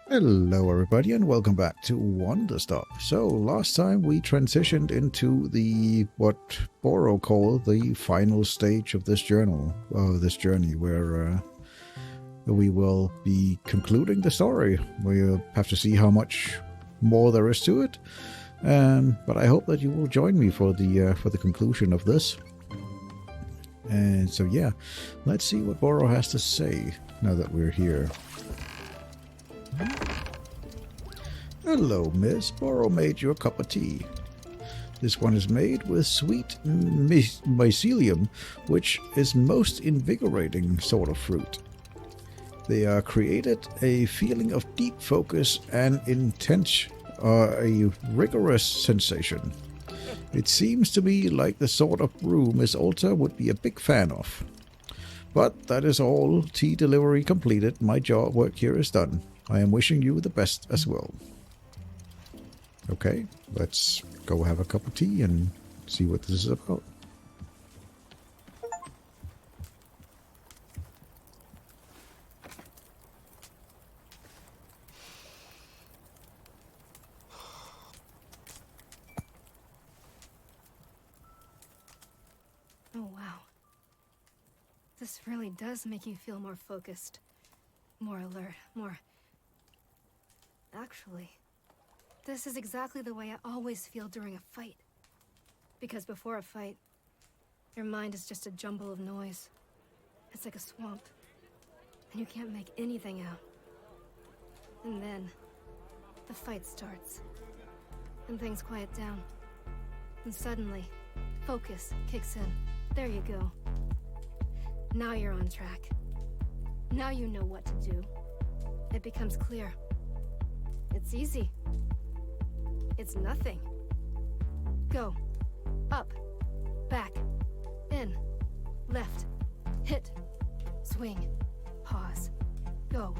Hello everybody and welcome back to WanderStop. So last time we transitioned into what Boro called the final stage of this journey where we will be concluding the story. We'll have to see how much more there is to it. But I hope that you will join me for the conclusion of this. And so yeah, let's see what Boro has to say now that we're here. Hello, miss. Boro made you a cup of tea. This one is made with sweet mycelium, which is most invigorating sort of fruit. They created a feeling of deep focus and intense, a rigorous sensation. It seems to me like the sort of brew Miss Alta would be a big fan of. But that is all. Tea delivery completed. My job work here is done. I am wishing you the best as well. Okay, let's go have a cup of tea and see what this is about. Oh, wow. This really does make you feel more focused, more alert, more... Actually, this is exactly the way I always feel during a fight. Because before a fight, your mind is just a jumble of noise. It's like a swamp, and you can't make anything out. And then, the fight starts, and things quiet down. And suddenly, focus kicks in. There you go. Now you're on track. Now you know what to do. It becomes clear. It's easy. It's nothing. Go. Up. Back. In. Left. Hit. Swing. Pause. Go.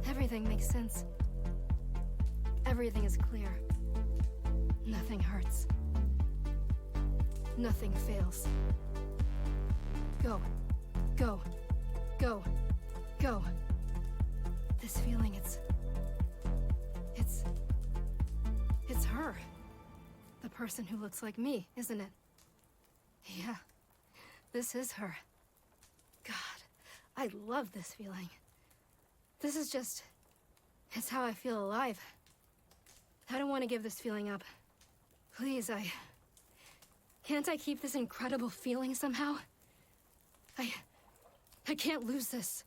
Everything makes sense. Everything is clear. Nothing hurts. Nothing fails. Go. Go. Go. Go. This feeling, it's her. The person who looks like me, isn't it? Yeah, this is her. God, I love this feeling. This is just... it's how I feel alive. I don't want to give this feeling up. Please, can't I keep this incredible feeling somehow? I can't lose this.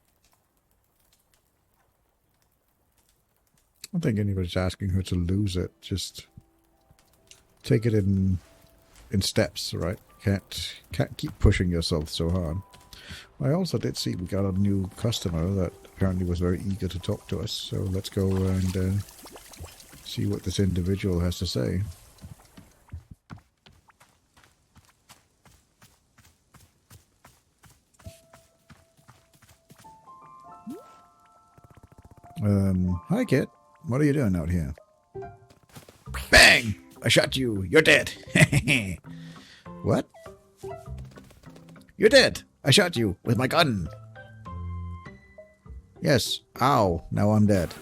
I don't think anybody's asking her to lose it. Just take it in steps, right? Can't keep pushing yourself so hard. I also did see we got a new customer that apparently was very eager to talk to us. So let's go and see what this individual has to say. Hi, kid. What are you doing out here? Bang! I shot you. You're dead. What? You're dead. I shot you with my gun. Yes. Ow. Now I'm dead.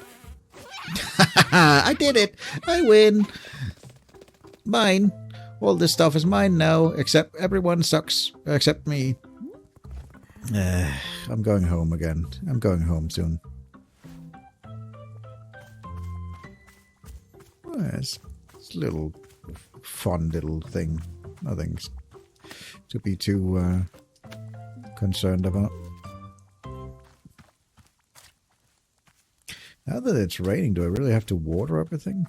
I did it. I win. Mine. All this stuff is mine now, except everyone sucks, except me. I'm going home again. I'm going home soon. It's a little fun little thing. Nothing to be too concerned about. Now that it's raining, do I really have to water everything?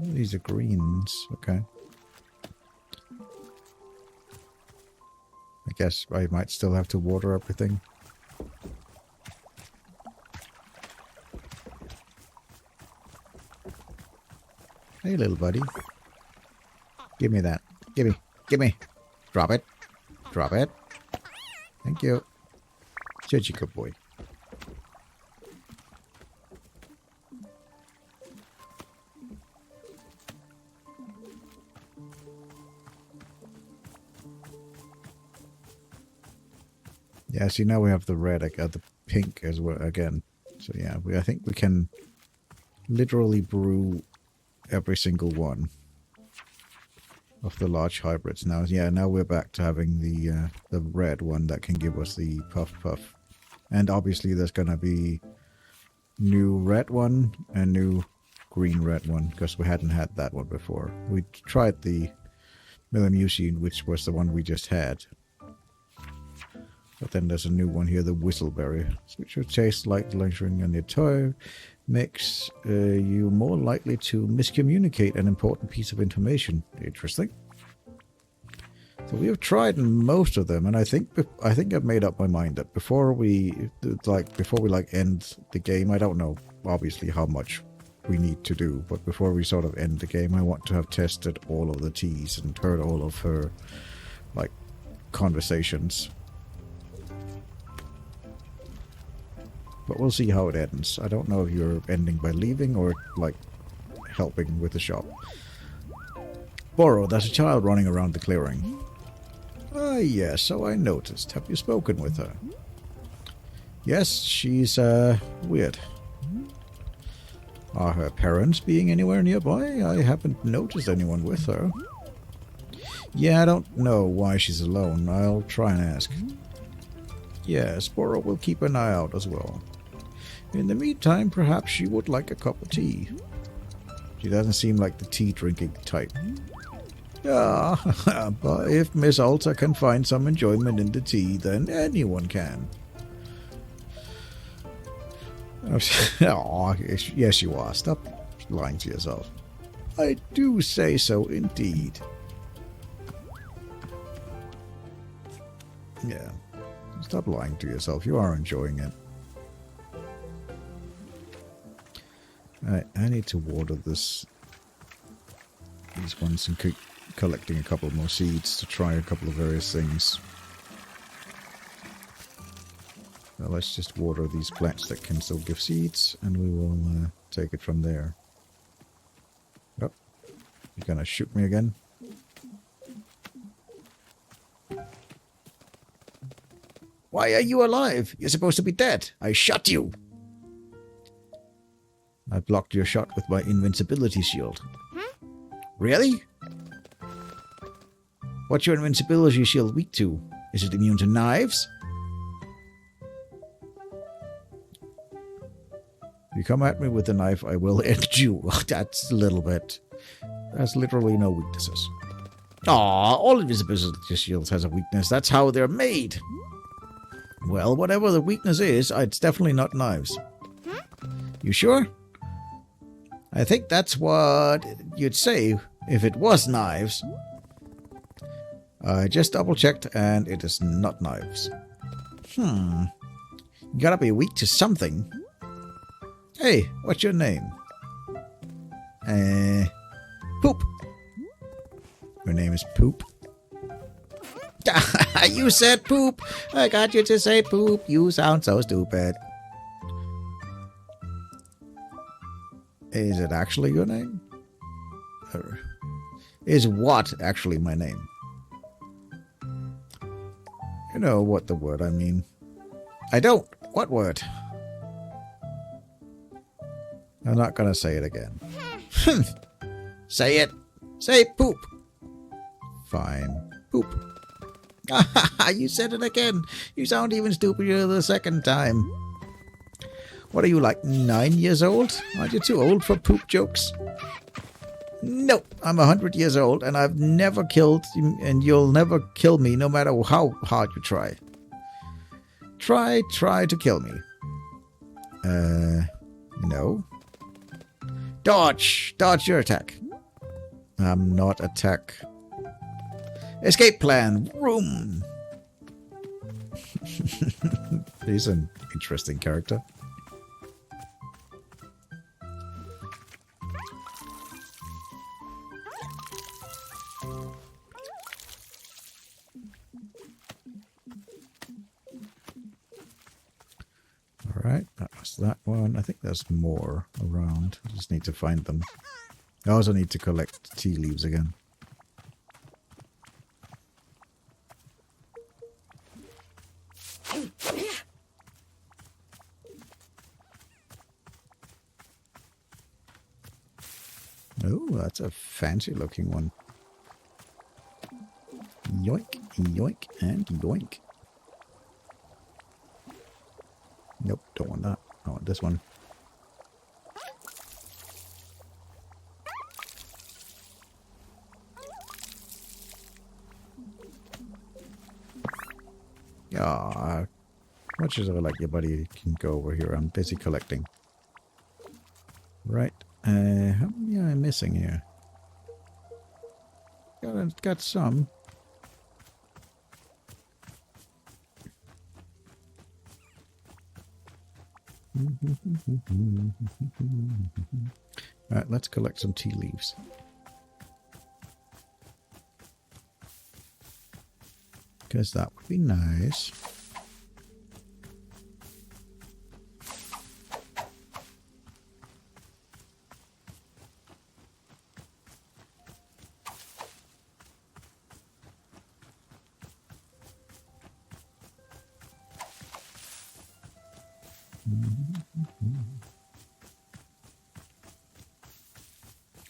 Oh, these are greens. Okay. I guess I might still have to water everything. Hey, little buddy. Give me that. Gimme. Gimme. Drop it. Drop it. Thank you. Such a good boy. Yeah, see now we have the red, the pink as well again. So yeah, I think we can literally brew every single one of the large hybrids now. Yeah, now we're back to having the red one that can give us the puff puff. And obviously there's gonna be new red one and new green red one, because we hadn't had that one before. We tried the Melamucine, which was the one we just had. But then there's a new one here, the Whistleberry, which will taste like lingering on your tongue, makes you more likely to miscommunicate an important piece of information. Interesting. So we have tried most of them, and I think I've made up my mind that before we end the game, I don't know obviously how much we need to do, but before we sort of end the game, I want to have tested all of the teas and heard all of her like conversations. But we'll see how it ends. I don't know if you're ending by leaving or like helping with the shop. Boro, there's a child running around the clearing. Ah, yes, so I noticed. Have you spoken with her? Yes, she's weird. Are her parents being anywhere nearby? I haven't noticed anyone with her. Yeah, I don't know why she's alone. I'll try and ask. Yes, Boro will keep an eye out as well. In the meantime, perhaps she would like a cup of tea. She doesn't seem like the tea-drinking type. Yeah, but if Miss Alta can find some enjoyment in the tea, then anyone can. Oh, yes you are. Stop lying to yourself. I do say so indeed. Yeah. Stop lying to yourself. You are enjoying it. Alright, I need to water these ones and keep collecting a couple more seeds to try a couple of various things. Well, let's just water these plants that can still give seeds, and we will take it from there. Oh, you're gonna shoot me again? Why are you alive? You're supposed to be dead. I shot you. I blocked your shot with my invincibility shield. Really? What's your invincibility shield weak to? Is it immune to knives? If you come at me with a knife, I will end you. That's a little bit. There's literally no weaknesses. Aw, all invisibility shields has a weakness. That's how they're made. Well, whatever the weakness is, it's definitely not knives. You sure? I think that's what you'd say if it was knives. I just double-checked, and it is not knives. You gotta be weak to something. Hey, what's your name? Poop. Your name is Poop? You said poop. I got you to say poop. You sound so stupid. Is it actually your name? Or is what actually my name? You know what the word I mean. I don't. What word? I'm not gonna say it again. Say it. Say poop. Fine. Poop. You said it again. You sound even stupider the second time. What are you, like 9 years old? Aren't you too old for poop jokes? No, I'm 100 years old, and I've never killed, and you'll never kill me no matter how hard you try. Try to kill me. No. Dodge your attack. I'm not attack. Escape plan. Room. He's an interesting character. Alright, that was that one. I think there's more around. I just need to find them. I also need to collect tea leaves again. Oh, that's a fancy looking one. Yoink, yoink, and yoink. Nope, don't want that. I want this one. Ah, much as I like your buddy, you can go over here. I'm busy collecting. Right. How many am I missing here? Got some. Alright, let's collect some tea leaves. Because that would be nice.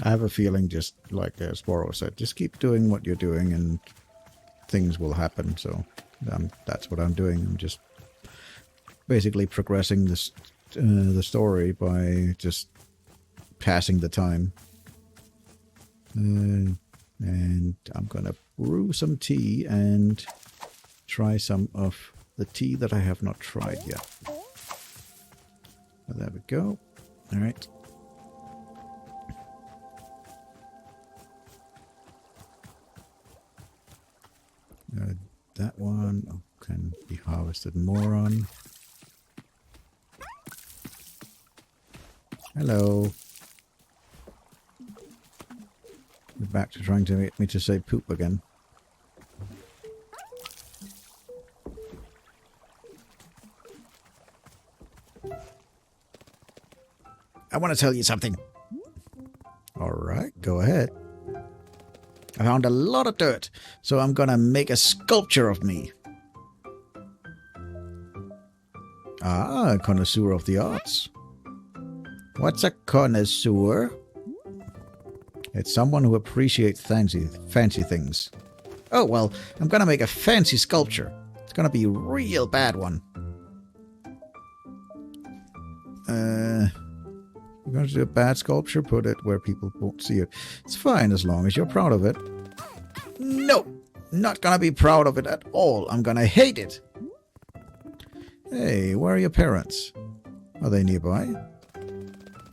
I have a feeling, just like Sporo said, just keep doing what you're doing and things will happen. So that's what I'm doing. I'm just basically progressing this the story by just passing the time. And I'm gonna brew some tea and try some of the tea that I have not tried yet. Well, there we go. All right. That one can be harvested more on. Hello. You're back to trying to get me to say poop again. I want to tell you something. All right, go ahead. I found a lot of dirt, so I'm gonna make a sculpture of me. Ah, a connoisseur of the arts. What's a connoisseur? It's someone who appreciates fancy things. Oh, well, I'm gonna make a fancy sculpture. It's gonna be a real bad one. You're going to do a bad sculpture, put it where people won't see it. It's fine as long as you're proud of it. No, not gonna be proud of it at all. I'm gonna hate it. Hey, where are your parents? Are they nearby?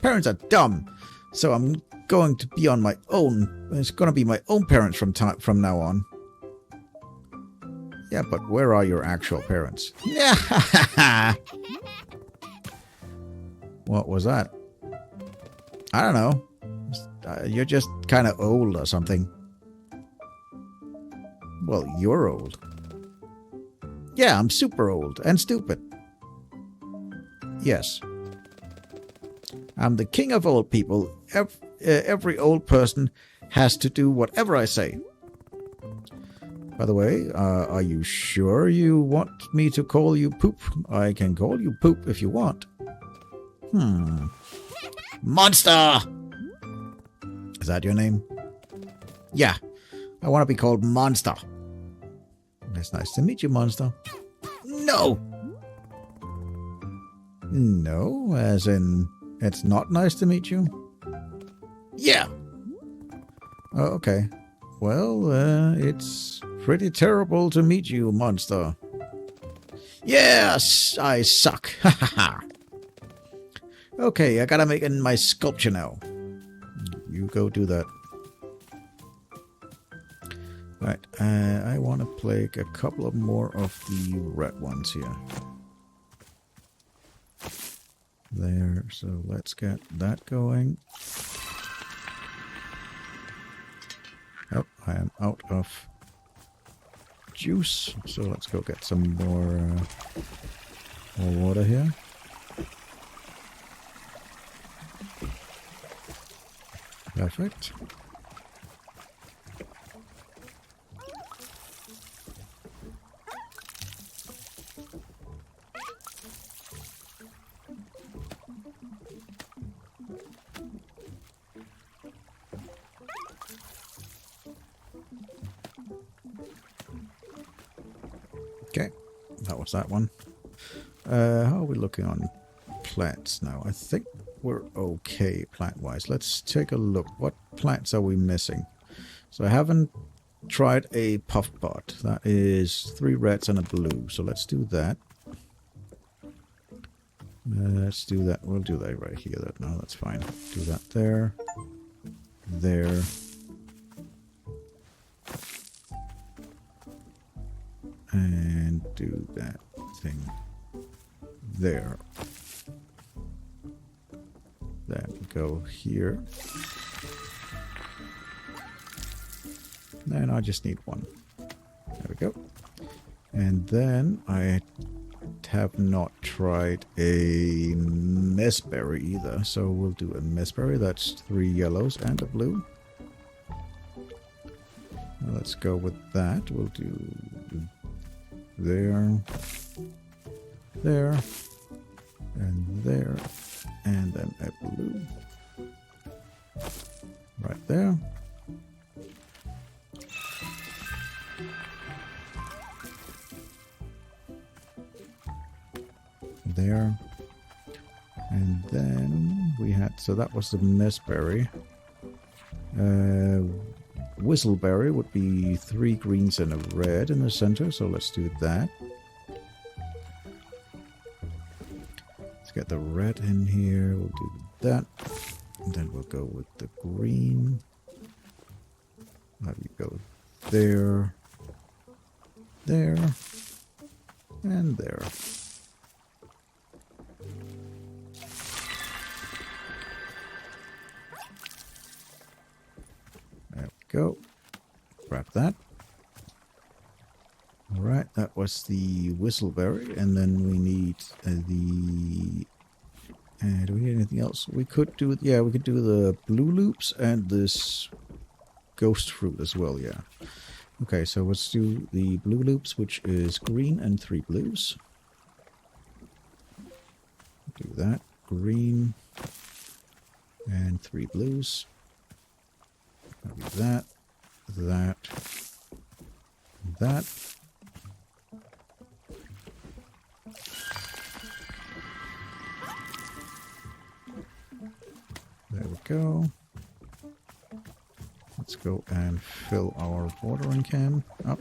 Parents are dumb, so I'm going to be on my own. It's gonna be my own parents from now on. Yeah, but where are your actual parents? What was that? I don't know. You're just kind of old or something. Well, you're old. Yeah, I'm super old and stupid. Yes. I'm the king of old people. Every old person has to do whatever I say. By the way, are you sure you want me to call you Poop? I can call you Poop if you want. Monster! Is that your name? Yeah. I want to be called Monster. It's nice to meet you, Monster. No! No, as in, it's not nice to meet you? Yeah! Oh, okay. Well, it's pretty terrible to meet you, Monster. Yes! I suck. Ha ha ha! Okay, I gotta make my sculpture now. You go do that. Right, I want to play a couple of more of the red ones here. There, so let's get that going. Oh, I am out of juice, so let's go get some more water here. Perfect. Okay, that was that one. How are we looking on plants now? I think we're okay plant-wise. Let's take a look. What plants are we missing? So I haven't tried a puff pot. That is 3 reds and a blue. So let's do that. Let's do that. We'll do that right here. No, that's fine. Do that there. There. And do that thing there. Then go here. Then I just need 1. There we go. And then I have not tried a messberry either, so we'll do a messberry. That's 3 yellows and a blue. Let's go with that. We'll do there, there, and there, and then a blue right there. There. And then we had, so that was the messberry. Whistleberry would be 3 greens and a red in the center, so let's do that. Let's get the red in here, we'll do that. And then we'll go with the green. How do you go? There, there, and there. Go. Grab that. Alright, that was the whistleberry, and then we need the... do we need anything else? We could do... Yeah, we could do the blue loops and this ghost fruit as well, yeah. Okay, so let's do the blue loops, which is green and 3 blues. Do that. Green and 3 blues. That, that, that. There we go. Let's go and fill our watering can up.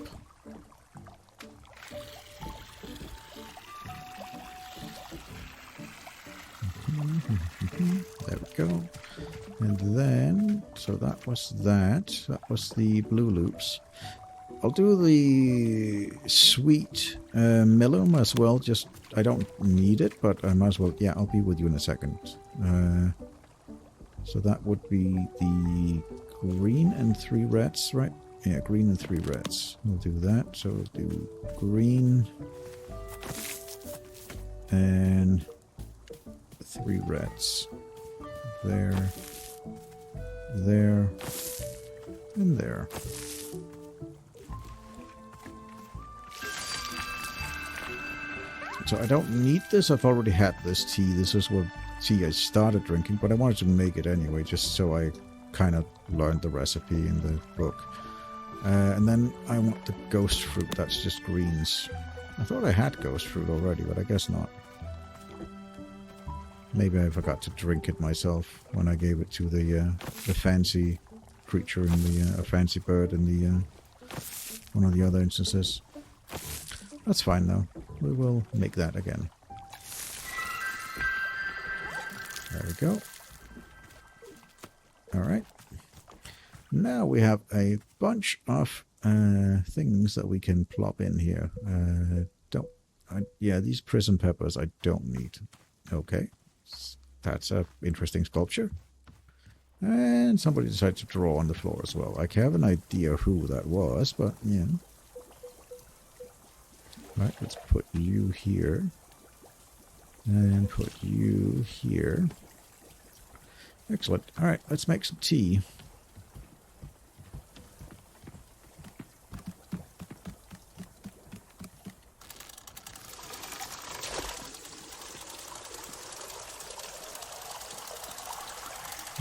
There we go. And then, so that was that. That was the blue loops. I'll do the sweet melon as well. Just, I don't need it, but I might as well. Yeah, I'll be with you in a second. So that would be the green and 3 reds, right? Yeah, green and 3 reds. We'll do that. So we'll do green and 3 reds. There. There, and there. So I don't need this. I've already had this tea. This is what tea I started drinking, but I wanted to make it anyway, just so I kind of learned the recipe in the book. And then I want the ghost fruit. That's just greens. I thought I had ghost fruit already, but I guess not. Maybe I forgot to drink it myself when I gave it to the fancy creature in the fancy bird in the one of the other instances. That's fine though. We will make that again. There we go. All right. Now we have a bunch of things that we can plop in here. Yeah, these prison peppers I don't need. Okay. That's an interesting sculpture. And somebody decided to draw on the floor as well. I have an idea who that was, but yeah. Right, let's put you here. And put you here. Excellent. Alright, let's make some tea.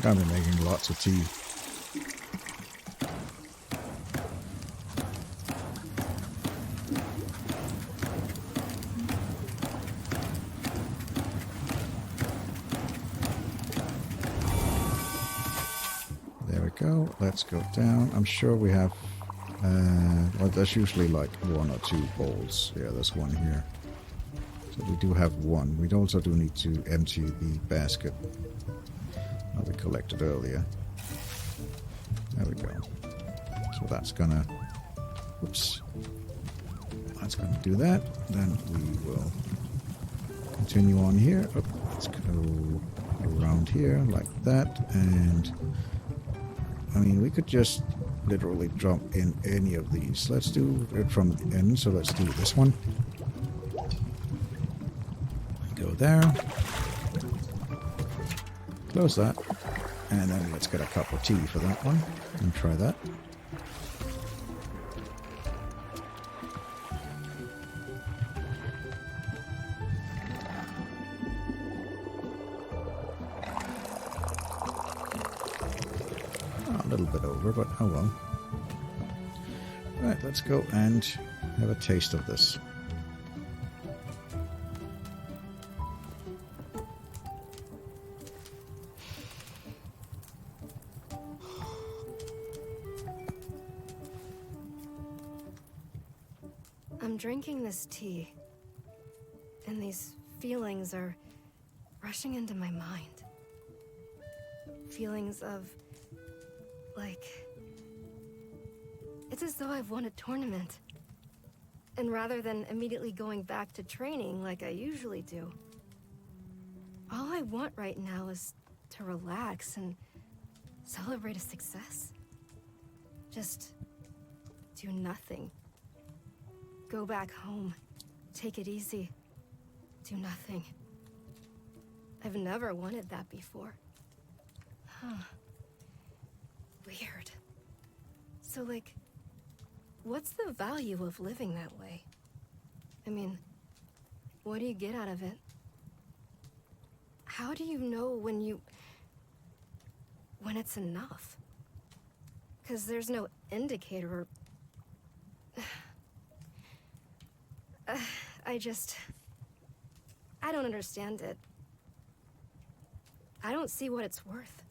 I've been making lots of tea. let's go down. I'm sure we have... well, there's usually like 1 or 2 bowls. Yeah, there's one here. So we do have one. We also do need to empty the basket that we collected earlier. There we go. So that's gonna... Whoops. That's gonna do that. Then we will continue on here. Oh, let's go around here like that. And I mean, we could just literally jump in any of these. Let's do it from the end. So let's do this one. Go there. Close that. And then let's get a cup of tea for that one. And try that. A little bit over, but oh well. Right, let's go and have a taste of this. I'm drinking this tea, and these feelings are rushing into my mind. Feelings of, like, it's as though I've won a tournament. And rather than immediately going back to training like I usually do, all I want right now is to relax and celebrate a success. Just do nothing. Go back home. Take it easy. Do nothing. I've never wanted that before. Huh. Weird. So, like, what's the value of living that way? I mean, what do you get out of it? How do you know when it's enough? 'Cause there's no indicator. I don't understand it. I don't see what it's worth.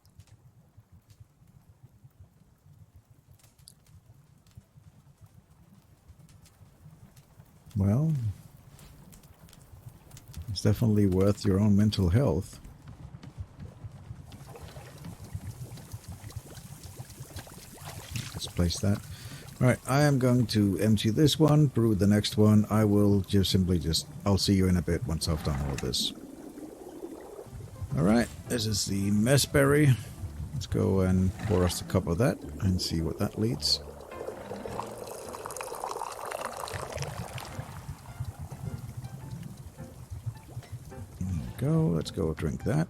Well, it's definitely worth your own mental health. Let's place that. Alright, I am going to empty this one, brew the next one. I will just I'll see you in a bit once I've done all this. Alright, this is the messberry. Let's go and pour us a cup of that and see what that leads. There we go, let's go drink that.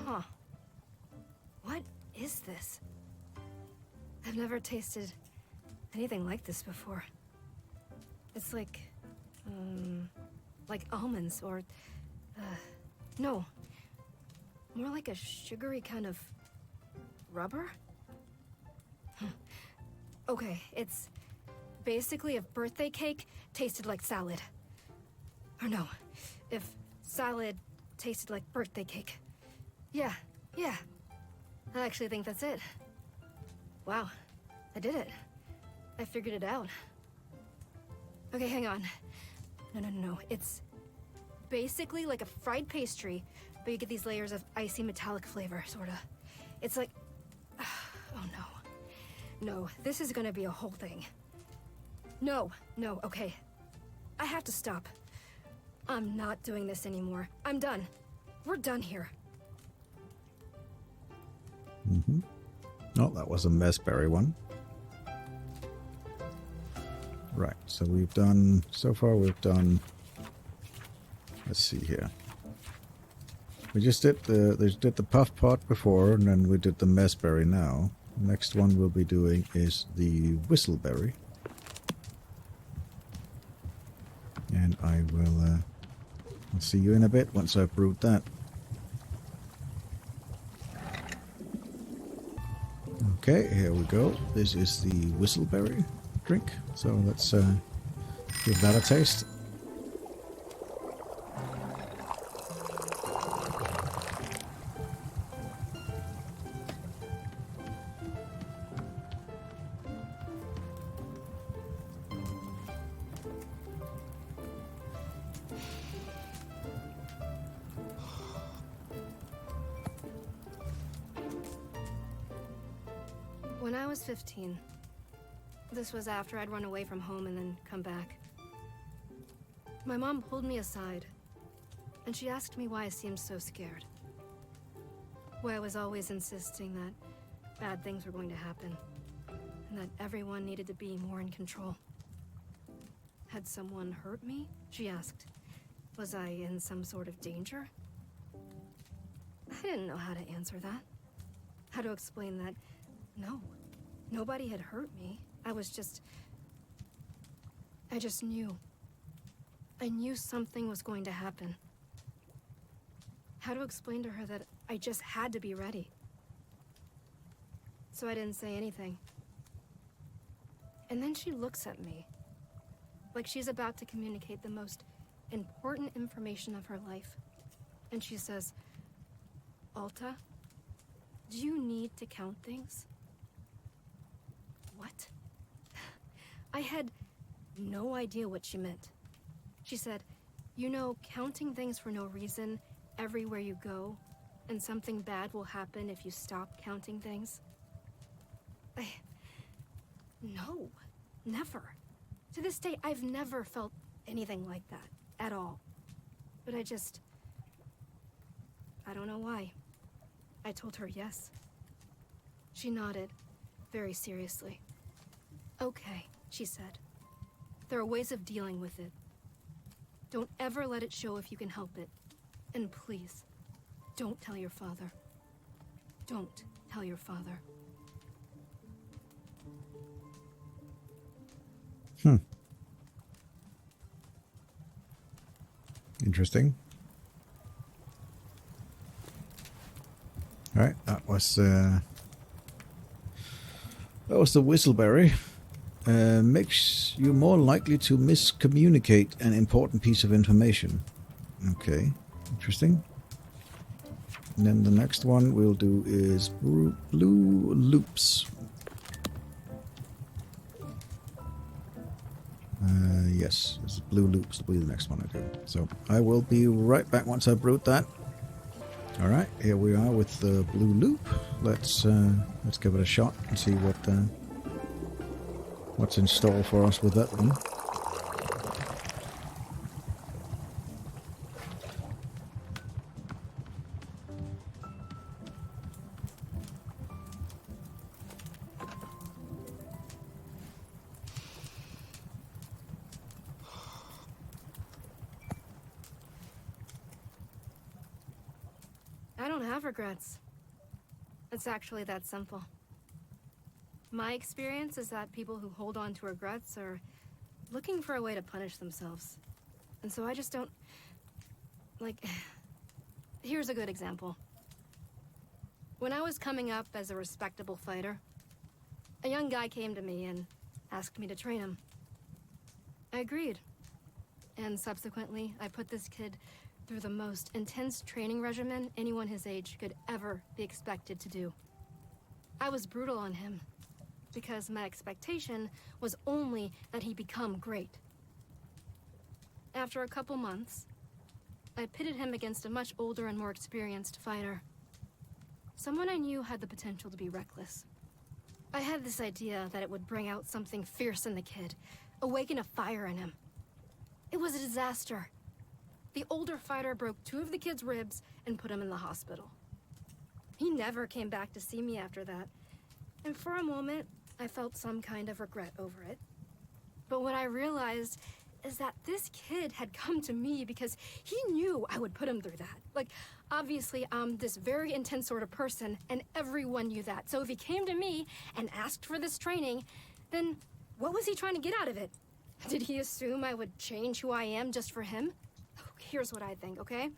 Huh. What is this? I've never tasted anything like this before. It's like almonds or, no. More like a sugary kind of rubber? Okay, it's basically if birthday cake tasted like salad. Or no, if salad tasted like birthday cake. Yeah. I actually think that's it. Wow, I did it. I figured it out. Okay, hang on. No. It's basically like a fried pastry, but you get these layers of icy metallic flavor, sorta. It's like... Oh no. No, this is gonna be a whole thing. No, okay. I have to stop. I'm not doing this anymore. I'm done. We're done here. Mm-hmm. Oh, that was a messberry one. Right, so so far we've done, let's see here. We just did the puff pot before, and then we did the messberry now. Next one we'll be doing is the whistleberry. And I will I'll see you in a bit once I've brewed that. Okay, here we go. This is the whistleberry drink. So let's give that a taste. When I was 15, this was after I'd run away from home and then come back, my mom pulled me aside, and she asked me why I seemed so scared. Why I was always insisting that bad things were going to happen, and that everyone needed to be more in control. Had someone hurt me? She asked. Was I in some sort of danger? I didn't know how to answer that. How to explain that, no, nobody had hurt me. I just knew. I knew something was going to happen. How to explain to her that I just had to be ready. So I didn't say anything. And then she looks at me, like she's about to communicate the most important information of her life. And she says, "Alta, do you need to count things?" What? I had no idea what she meant. She said, "You know, counting things for no reason everywhere you go, and something bad will happen if you stop counting things." No, never. To this day, I've never felt anything like that, at all. But I don't know why. I told her yes. She nodded, very seriously. "Okay," she said. "There are ways of dealing with it. Don't ever let it show if you can help it. And please, don't tell your father. Don't tell your father." Interesting. All right, that was the whistleberry. Makes you more likely to miscommunicate an important piece of information. Okay, interesting. And then the next one we'll do is blue loops. Yes, this is blue loops will be the next one I do. So I will be right back once I brewed that. All right, here we are with the blue loop. Let's give it a shot and see what's in store for us with that one. I don't have regrets. It's actually that simple. My experience is that people who hold on to regrets are looking for a way to punish themselves. And so I just don't... Like, here's a good example. When I was coming up as a respectable fighter, a young guy came to me and asked me to train him. I agreed. And subsequently, I put this kid through the most intense training regimen anyone his age could ever be expected to do. I was brutal on him, because my expectation was only that he become great. After a couple months, I pitted him against a much older and more experienced fighter. Someone I knew had the potential to be reckless. I had this idea that it would bring out something fierce in the kid, awaken a fire in him. It was a disaster. The older fighter broke 2 of the kid's ribs and put him in the hospital. He never came back to see me after that, and for a moment, I felt some kind of regret over it. But what I realized is that this kid had come to me because he knew I would put him through that. Like, obviously, I'm this very intense sort of person, and everyone knew that. So if he came to me and asked for this training, then what was he trying to get out of it? Did he assume I would change who I am just for him? Here's what I think, okay?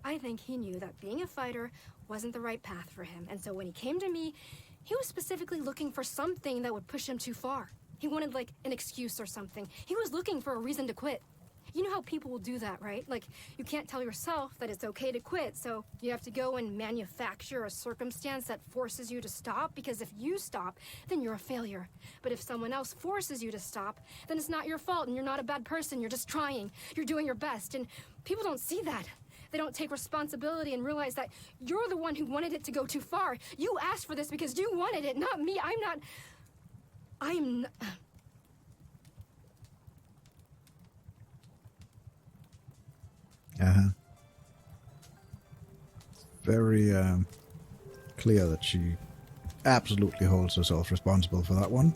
I think he knew that being a fighter wasn't the right path for him. And so when he came to me, He was specifically looking for something that would push him too far. He wanted, like, an excuse or something. He was looking for a reason to quit. You know how people will do that, right? Like, you can't tell yourself that it's okay to quit, so you have to go and manufacture a circumstance that forces you to stop, because if you stop, then you're a failure. But if someone else forces you to stop, then it's not your fault, and you're not a bad person. You're just trying. You're doing your best, and people don't see that. They don't take responsibility and realize that you're the one who wanted it to go too far. You asked for this because you wanted it, not me. I am not... Very clear that she absolutely holds herself responsible for that one.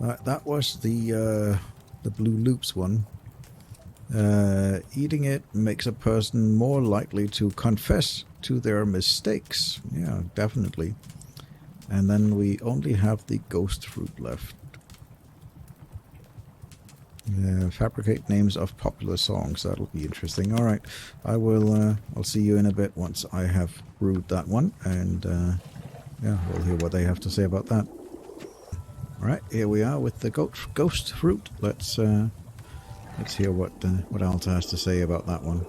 That was the Blue Loops one. Eating it makes a person more likely to confess to their mistakes. Yeah, definitely. And then we only have the ghost fruit left. Fabricate names of popular songs. That'll be interesting. All right, I'll see you in a bit once I have brewed that one, and yeah, we'll hear what they have to say about that. All right, here we are with the ghost fruit. Let's hear what Alta has to say about that one.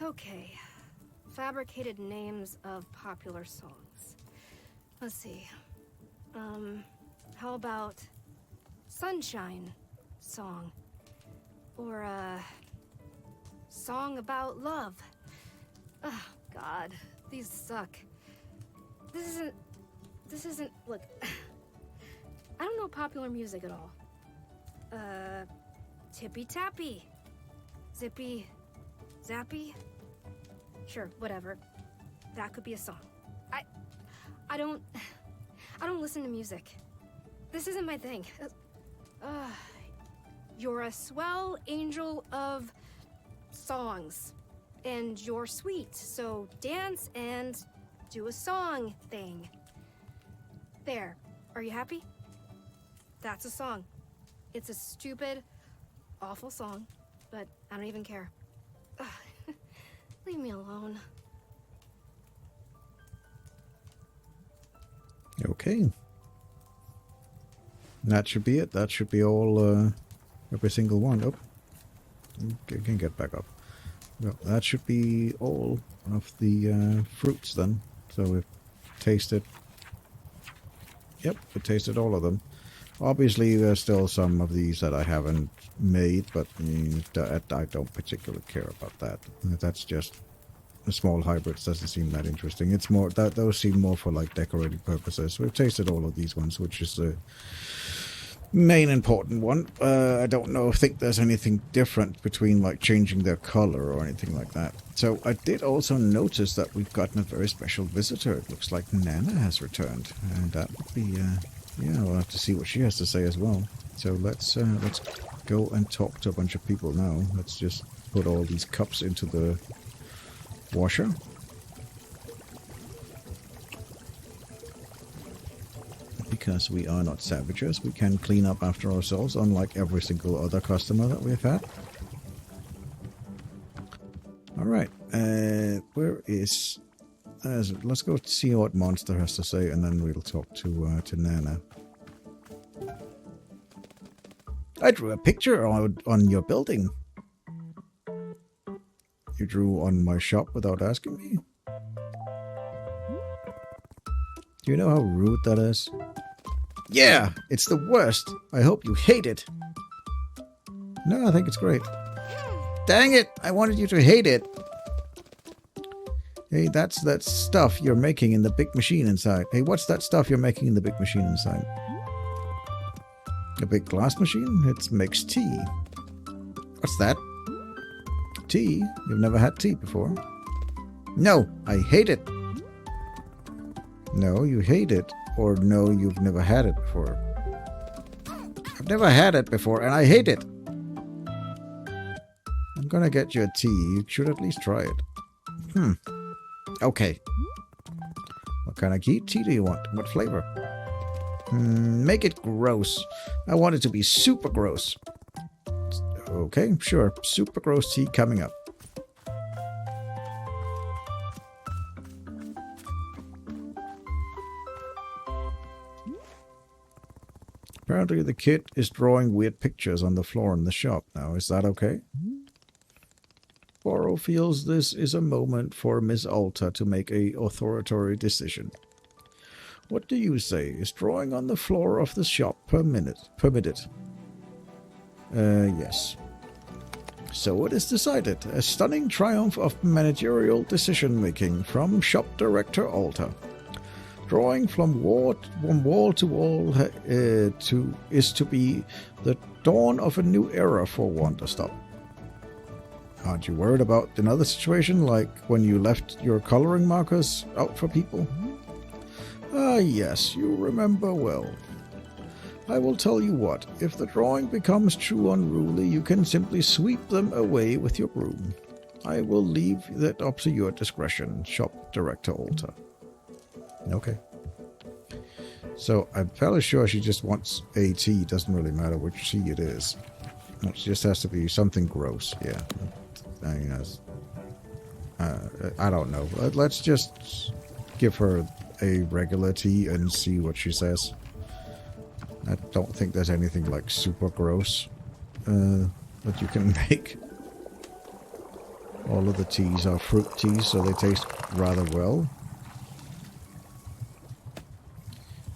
Okay. Fabricated names of popular songs. Let's see. How about Sunshine Song? Or Song About Love? Oh, God. These suck. This isn't... Look, I don't know popular music at all. Tippy Tappy. Zippy... Zappy? Sure, whatever. That could be a song. I don't listen to music. This isn't my thing. You're a swell angel of songs. And you're sweet, so dance and do a song thing. There. Are you happy? That's a song. It's a stupid, awful song, but I don't even care. Leave me alone. Okay. That should be it. That should be all, every single one. Oh, I can get back up. Well, that should be all of the fruits then. So we've tasted... Yep, we tasted all of them. Obviously, there's still some of these that I haven't made, but I don't particularly care about that. That's just the small hybrids. Doesn't seem that interesting. It's more that those seem more for like decorating purposes. We've tasted all of these ones, which is the main important one. I don't think there's anything different between like changing their color or anything like that. So I did also notice that we've gotten a very special visitor. It looks like Nana has returned, and that would be yeah, we'll have to see what she has to say as well. So let's go and talk to a bunch of people now. Let's just put all these cups into the washer. Because we are not savages, we can clean up after ourselves, unlike every single other customer that we've had. Alright, where is... let's go see what Monster has to say, and then we'll talk to Nana. I drew a picture on your building. You drew on my shop without asking me? Do you know how rude that is? Yeah, it's the worst. I hope you hate it. No, I think it's great. Dang it! I wanted you to hate it. Hey, that's that stuff you're making in the big machine inside. Hey, what's that stuff you're making in the big machine inside? A big glass machine? It makes tea. What's that? Tea? You've never had tea before? No, I hate it. No, you hate it. Or no, you've never had it before. I've never had it before, and I hate it. gonna get you a tea. You should at least try it. Okay. What kind of tea do you want? What flavor? Make it gross. I want it to be super gross. Okay, sure. Super gross tea coming up. Apparently the kid is drawing weird pictures on the floor in the shop now. Is that okay? Boro feels this is a moment for Miss Alta to make a authoritative decision. What do you say? Is drawing on the floor of the shop permitted? Yes. So it is decided. A stunning triumph of managerial decision-making from shop director Alta. Drawing from wall to wall is to be the dawn of a new era for WanderStop. Aren't you worried about another situation, like when you left your coloring markers out for people? Ah, yes, you remember well. I will tell you what, if the drawing becomes too unruly, you can simply sweep them away with your broom. I will leave that up to your discretion, Shop Director Alta. Okay. So, I'm fairly sure she just wants a tea. Doesn't really matter which tea it is. It just has to be something gross, yeah. I don't know. Let's just give her a regular tea and see what she says. I don't think there's anything like super gross that you can make. All of the teas are fruit teas, so they taste rather well.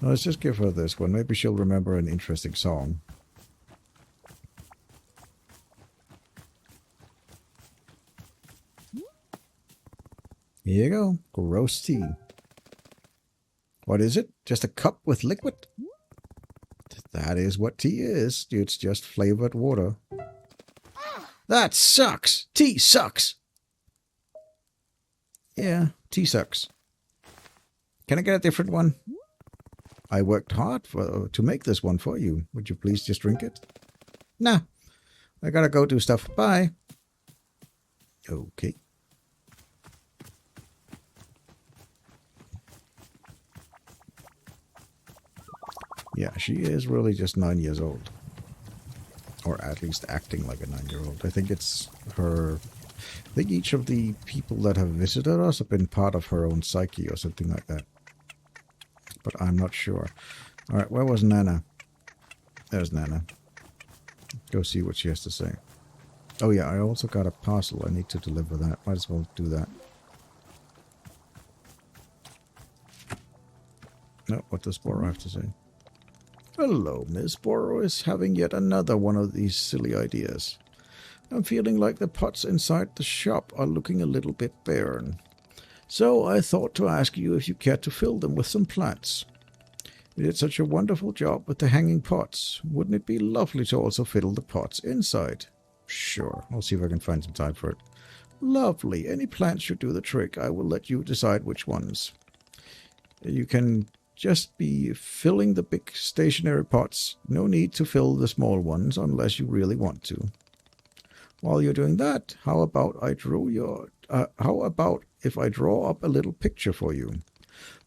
Now, let's just give her this one. Maybe she'll remember an interesting song. Here you go. Gross tea. What is it? Just a cup with liquid? That is what tea is. It's just flavored water. That sucks! Tea sucks! Yeah, tea sucks. Can I get a different one? I worked hard to make this one for you. Would you please just drink it? Nah. I gotta go do stuff. Bye. Okay. Yeah, she is really just 9 years old. Or at least acting like a 9-year-old. I think it's her... I think each of the people that have visited us have been part of her own psyche or something like that. But I'm not sure. Alright, where was Nana? There's Nana. Go see what she has to say. Oh yeah, I also got a parcel. I need to deliver that. Might as well do that. No, what does Boro have to say? Hello, Miss. Boro is having yet another one of these silly ideas. I'm feeling like the pots inside the shop are looking a little bit barren. So I thought to ask you if you cared to fill them with some plants. You did such a wonderful job with the hanging pots. Wouldn't it be lovely to also fill the pots inside? Sure, I'll see if I can find some time for it. Lovely. Any plants should do the trick. I will let you decide which ones. You can just be filling the big stationary pots. No need to fill the small ones unless you really want to. While you're doing that, how about if I draw up a little picture for you?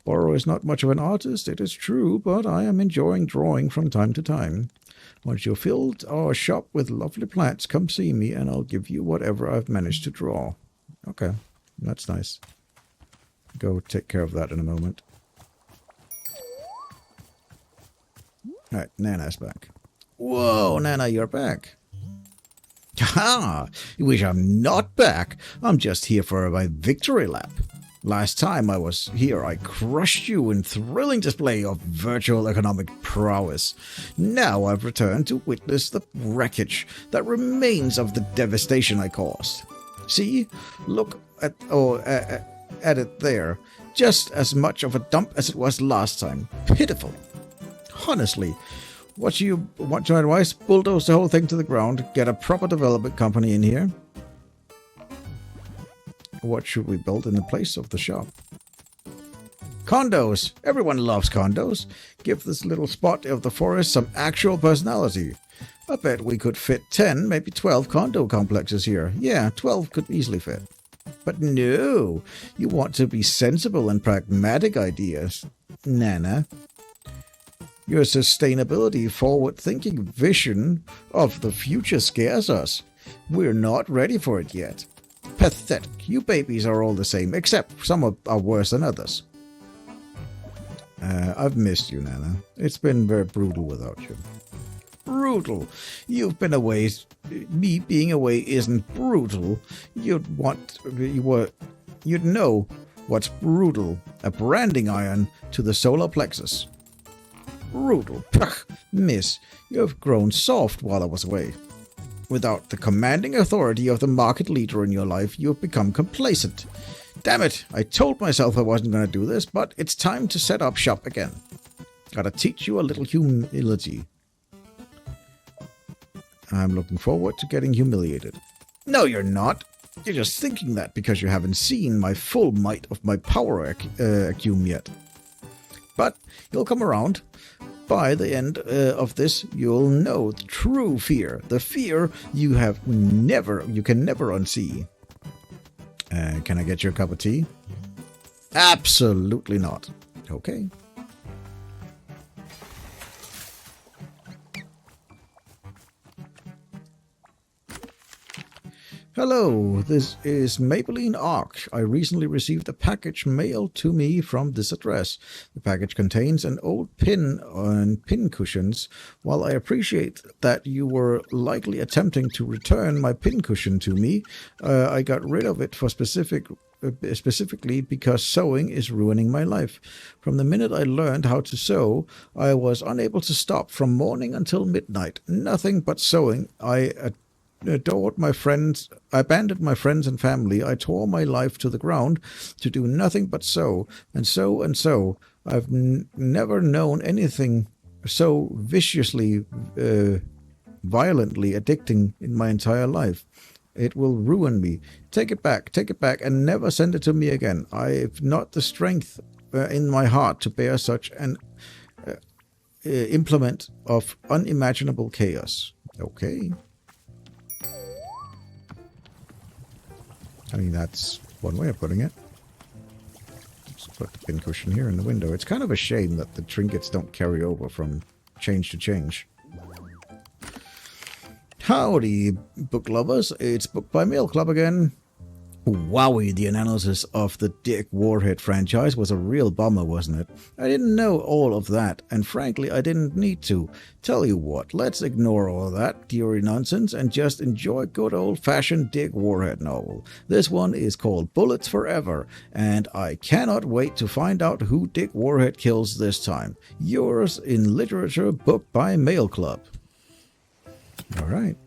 Boro is not much of an artist, it is true, but I am enjoying drawing from time to time. Once you've filled our shop with lovely plants, come see me and I'll give you whatever I've managed to draw. Okay, that's nice. Go take care of that in a moment. Alright, Nana's back. Whoa, Nana, you're back. Ha! You wish I'm not back. I'm just here for my victory lap. Last time I was here, I crushed you in thrilling display of virtual economic prowess. Now I've returned to witness the wreckage that remains of the devastation I caused. See? Look at it there. Just as much of a dump as it was last time. Pitiful. Honestly, what do you want to advise? Bulldoze the whole thing to the ground, get a proper development company in here. What should we build in the place of the shop? Condos! Everyone loves condos. Give this little spot of the forest some actual personality. I bet we could fit 10, maybe 12 condo complexes here. Yeah, 12 could easily fit. But no, you want to be sensible and pragmatic ideas, Nana. Your sustainability, forward-thinking vision of the future scares us. We're not ready for it yet. Pathetic. You babies are all the same, except some are worse than others. I've missed you, Nana. It's been very brutal without you. Brutal. You've been away. Me being away isn't brutal. You'd know what's brutal. A branding iron to the solar plexus. Brutal. Pugh, miss, you've grown soft while I was away. Without the commanding authority of the market leader in your life, you've become complacent. Damn it, I told myself I wasn't going to do this, but it's time to set up shop again. Gotta teach you a little humility. I'm looking forward to getting humiliated. No, you're not. You're just thinking that because you haven't seen my full might of my power acumen yet. But you'll come around. By the end of this, you'll know the true fear. The fear you can never unsee. Can I get you a cup of tea? Absolutely not. Okay. Hello, this is Maybelline Arc. I recently received a package mailed to me from this address. The package contains an old pin and pin cushions. While I appreciate that you were likely attempting to return my pin cushion to me, I got rid of it for specifically because sewing is ruining my life. From the minute I learned how to sew, I was unable to stop from morning until midnight. Nothing but sewing. I adored my friends. I abandoned my friends and family. I tore my life to the ground to do nothing but sew, and sew, and sew. I've never known anything so viciously, violently addicting in my entire life. It will ruin me. Take it back, and never send it to me again. I've not the strength in my heart to bear such an implement of unimaginable chaos. Okay. I mean, that's one way of putting it. Just put the pin cushion here in the window. It's kind of a shame that the trinkets don't carry over from change to change. Howdy, book lovers. It's Book by Mail Club again. Wowie, the analysis of the Dick Warhead franchise was a real bummer, wasn't it? I didn't know all of that, and frankly, I didn't need to. Tell you what, let's ignore all of that theory nonsense and just enjoy good old-fashioned Dick Warhead novel. This one is called Bullets Forever, and I cannot wait to find out who Dick Warhead kills this time. Yours in Literature, Book by Mail Club. All right.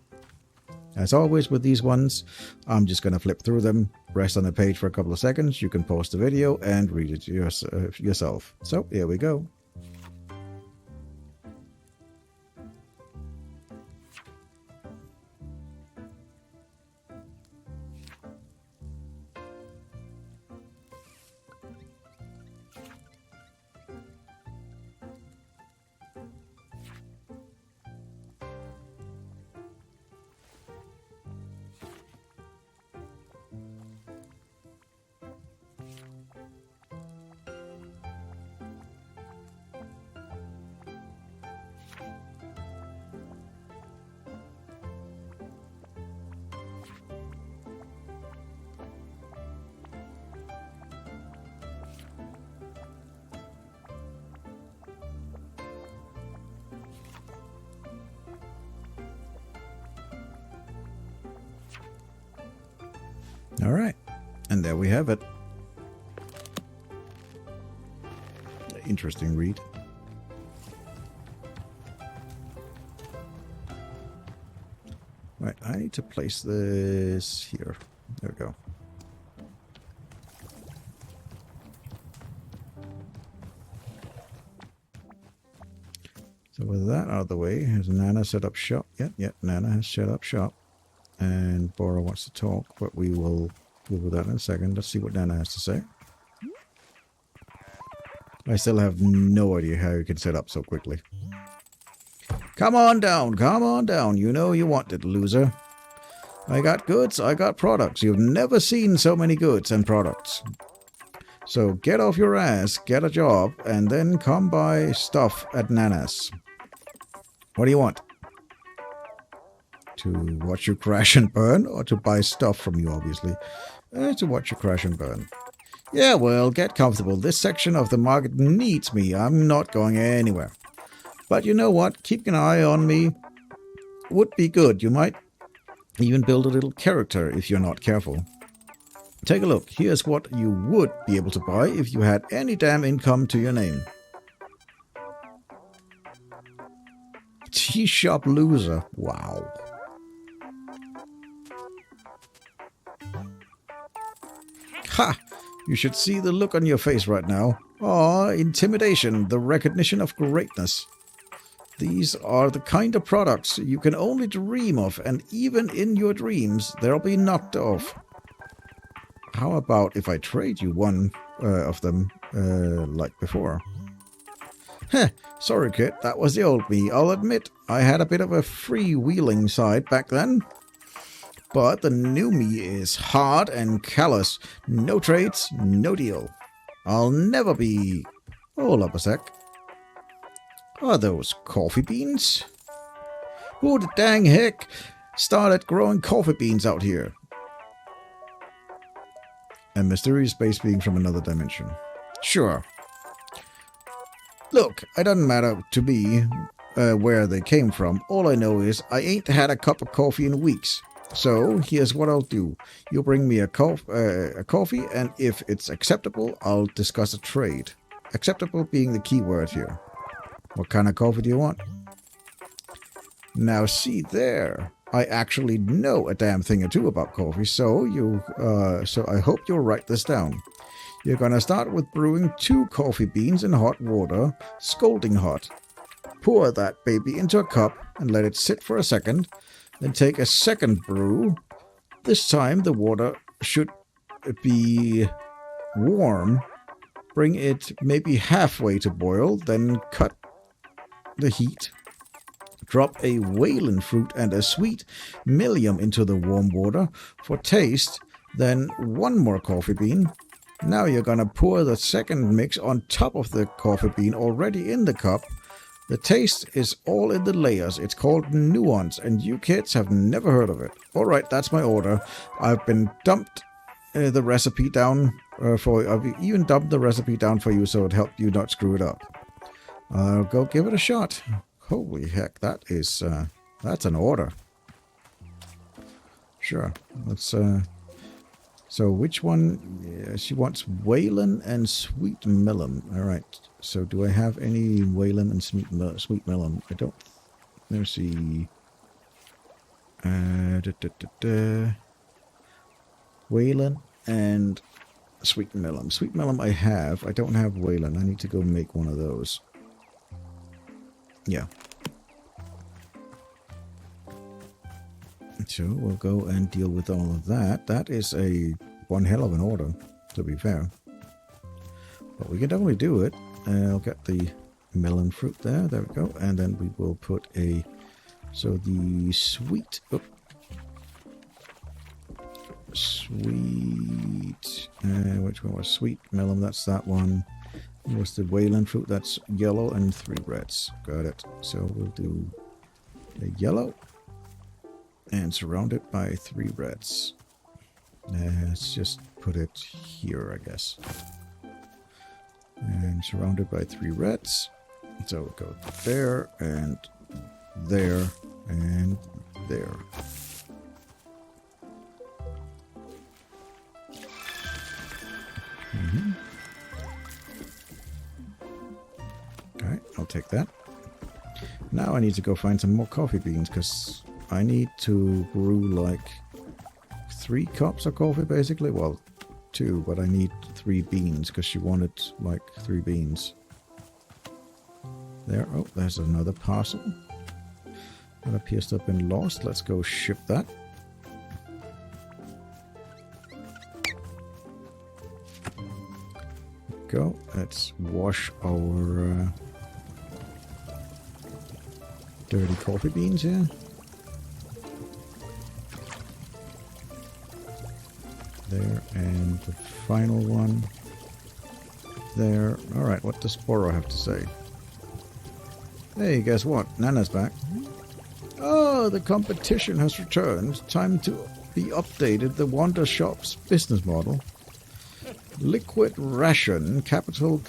As always with these ones, I'm just going to flip through them, rest on the page for a couple of seconds. You can pause the video and read it yourself. So, here we go. All right, and there we have it. Interesting read. Right, I need to place this here. There we go. So with that out of the way, has Nana set up shop? Yep, Nana has set up shop. And Bora wants to talk, but we will deal with that in a second. Let's see what Nana has to say. I still have no idea how you can set up so quickly. Come on down, come on down. You know you want it, loser. I got goods, I got products. You've never seen so many goods and products. So get off your ass, get a job, and then come buy stuff at Nana's. What do you want? To watch you crash and burn, or to buy stuff from you, obviously? To watch you crash and burn. Yeah, well, get comfortable. This section of the market needs me. I'm not going anywhere. But you know what? Keeping an eye on me would be good. You might even build a little character if you're not careful. Take a look. Here's what you would be able to buy if you had any damn income to your name. Tea shop loser. Wow. Ha! You should see the look on your face right now. Aw, intimidation, the recognition of greatness. These are the kind of products you can only dream of, and even in your dreams, they'll be knocked off. How about if I trade you one of them, like before? Heh, sorry kid, that was the old me. I'll admit, I had a bit of a freewheeling side back then. But the new me is hard and callous. No trades, no deal. I'll never be... Hold up a sec. Are those coffee beans? Who the dang heck started growing coffee beans out here? A mysterious space being from another dimension. Sure. Look, it doesn't matter to me where they came from. All I know is I ain't had a cup of coffee in weeks. So, here's what I'll do. You'll bring me a coffee, and if it's acceptable, I'll discuss a trade. Acceptable being the key word here. What kind of coffee do you want? Now, see there. I actually know a damn thing or two about coffee, so I hope you'll write this down. You're gonna start with brewing 2 coffee beans in hot water, scalding hot. Pour that baby into a cup and let it sit for a second. Then take a second brew. This time the water should be warm. Bring it maybe halfway to boil, then cut the heat. Drop a Wayland fruit and a sweet millium into the warm water for taste. Then 1 more coffee bean. Now you're gonna pour the second mix on top of the coffee bean already in the cup. The taste is all in the layers. It's called nuance, and you kids have never heard of it. Alright, that's my order. I've been dumped the recipe down I've even dumped the recipe down for you so it helped you not screw it up. Go give it a shot. Holy heck, that is, that's an order. Sure, let's, so which one? She wants Wayland and Sweet Melon. Alright, so do I have any Wayland and Sweet Melon? I don't. Let's see. Wayland and Sweet Melon. Sweet Melon I have. I don't have Wayland. I need to go make one of those. Yeah. So we'll go and deal with all of that. That is one hell of an order, to be fair. But we can definitely do it. I'll get the melon fruit there. There we go. And then we will put so the sweet... Oh, sweet... which one was sweet melon? That's that one. What's the Wayland fruit? That's yellow and 3 reds. Got it. So we'll do a yellow. And surround it by 3 reds. Let's just put it here, I guess. And surrounded by 3 reds. So we'll go there, and there, and there. Alright, I'll take that. Now I need to go find some more coffee beans, because I need to brew like 3 cups of coffee, basically. Well, 2, but I need 3 beans, because she wanted like 3 beans. There, oh, there's another parcel. That appears to have been lost. Let's go ship that. Go. Let's wash our Dirty coffee beans here. There, and the final one. There. Alright, what does Sporo have to say? Hey, guess what? Nana's back. Oh, the competition has returned. Time to be updated the WanderStop's business model. Liquid ration, capital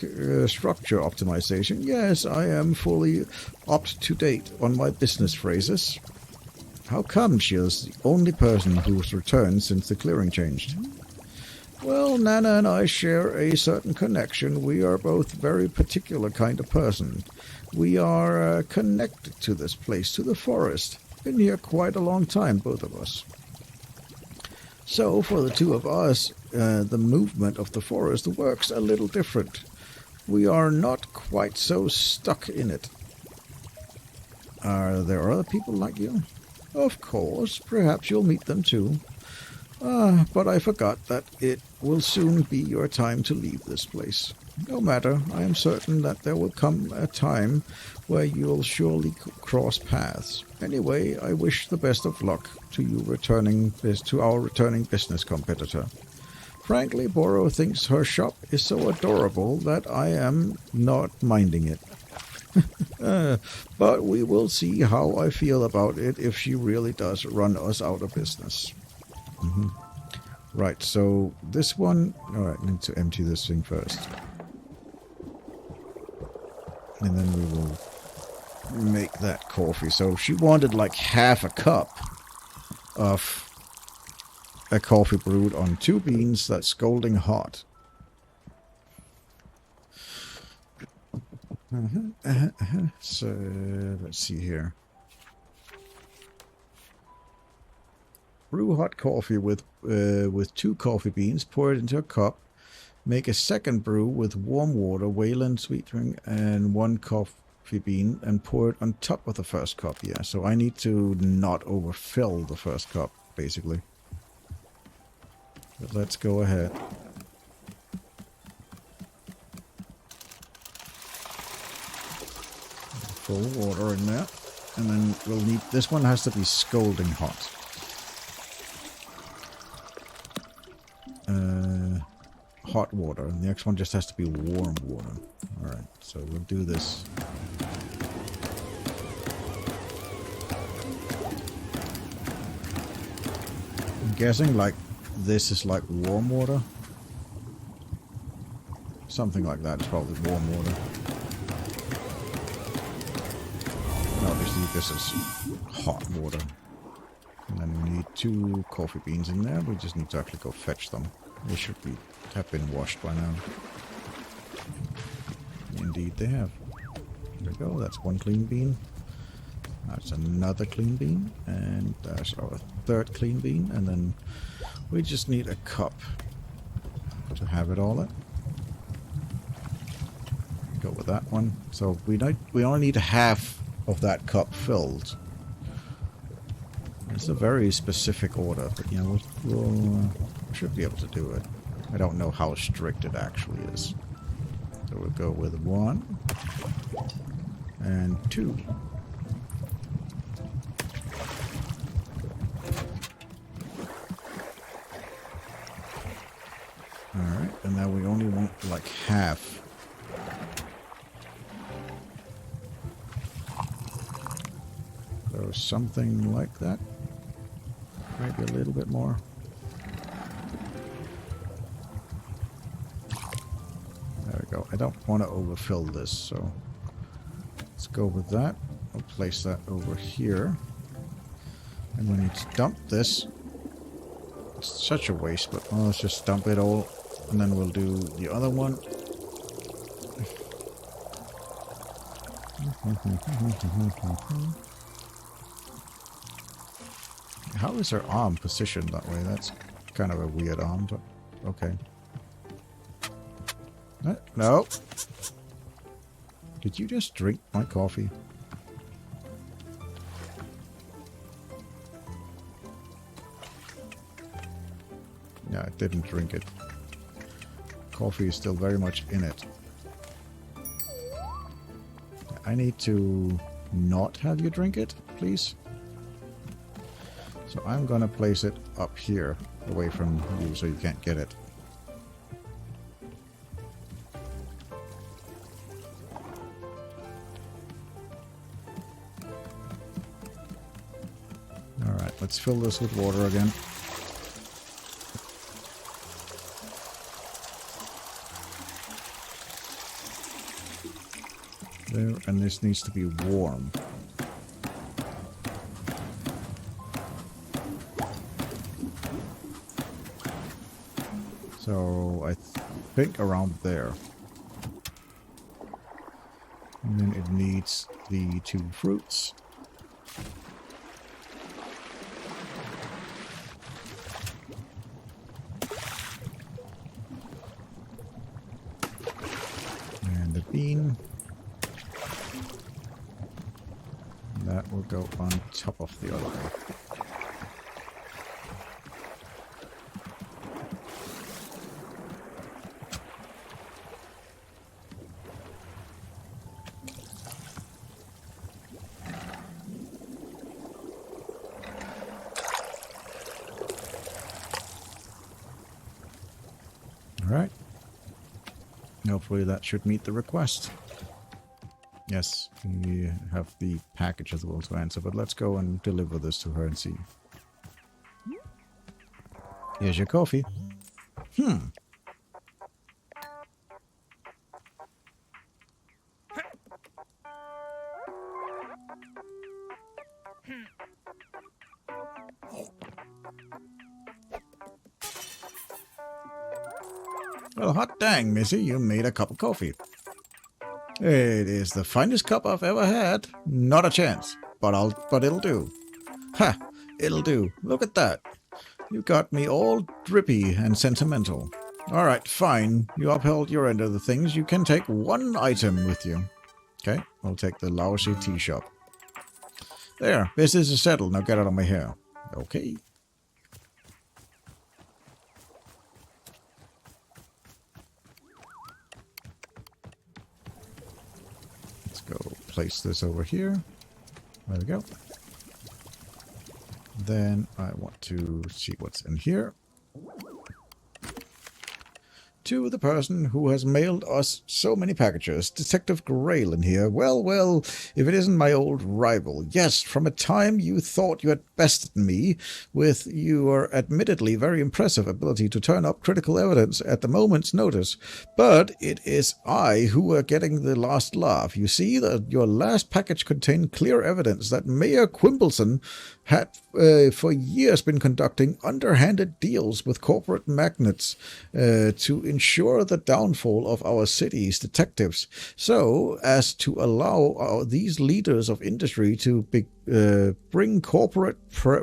structure optimization. Yes, I am fully up to date on my business phrases. How come she is the only person who's returned since the clearing changed? Well, Nana and I share a certain connection. We are both very particular kind of person. We are connected to this place, to the forest. Been here quite a long time, both of us. So, for the two of us, the movement of the forest works a little different. We are not quite so stuck in it. Are there other people like you? Of course, perhaps you'll meet them too. But I forgot that it will soon be your time to leave this place. No matter, I am certain that there will come a time where you'll surely cross paths. Anyway, I wish the best of luck to you our returning business competitor. Frankly, Boro thinks her shop is so adorable that I am not minding it. But we will see how I feel about it if she really does run us out of business. Right, so this one... Alright, I need to empty this thing first. And then we will make that coffee. So she wanted like half a cup of a coffee brewed on 2 beans that's scalding hot. So, let's see here. Brew hot coffee with 2 coffee beans, pour it into a cup. Make a second brew with warm water, Wayland sweet drink, and 1 coffee bean, and pour it on top of the first cup. Yeah, so I need to not overfill the first cup, basically. But let's go ahead. Full water in there. And then we'll need... This one has to be scalding hot. Hot water. And the next one just has to be warm water. Alright, so we'll do this. I'm guessing like this is like warm water. Something like that is probably warm water. And obviously this is hot water. And then we need 2 coffee beans in there. We just need to actually go fetch them. They should have been washed by now. Indeed they have. There we go. That's 1 clean bean. That's another clean bean. And that's our 3rd clean bean. And then we just need a cup to have it all in. Go with that one. So we only need half of that cup filled. It's a very specific order, but you know, we'll should be able to do it. I don't know how strict it actually is. So we'll go with 1 and 2. Alright, and now we only want like half. So something like that. Maybe a little bit more. There we go. I don't want to overfill this, so let's go with that. I'll place that over here. And we need to dump this. It's such a waste, but well, let's just dump it all. And then we'll do the other one. How is her arm positioned that way? That's kind of a weird arm, but okay. No. Did you just drink my coffee? Yeah, I didn't drink it. Coffee is still very much in it. I need to not have you drink it, please? So I'm gonna place it up here, away from you, so you can't get it. Alright, let's fill this with water again. There, and this needs to be warm. So I think around there. And then it needs the 2 fruits. And the bean. That will go on top of the other one. Alright. Hopefully that should meet the request. Yes, we have the package as well to answer, but let's go and deliver this to her and see. Here's your coffee. Well, hot dang, Missy, you made a cup of coffee. It is the finest cup I've ever had. Not a chance, but it'll do. Ha! It'll do. Look at that. You got me all drippy and sentimental. Alright, fine. You upheld your end of the things. You can take 1 item with you. Okay, I'll take the lousy tea shop. There, business is settled. Now get out of my hair. Okay. Go place this over here. There we go. Then I want to see what's in here. To the person who has mailed us so many packages, Detective Graylin here. Well, well, if it isn't my old rival. Yes, from a time you thought you had bested me with your admittedly very impressive ability to turn up critical evidence at the moment's notice. But it is I who are getting the last laugh. You see that your last package contained clear evidence that Mayor Quimbleson had for years been conducting underhanded deals with corporate magnates to ensure the downfall of our city's detectives, so as to allow these leaders of industry to bring corporate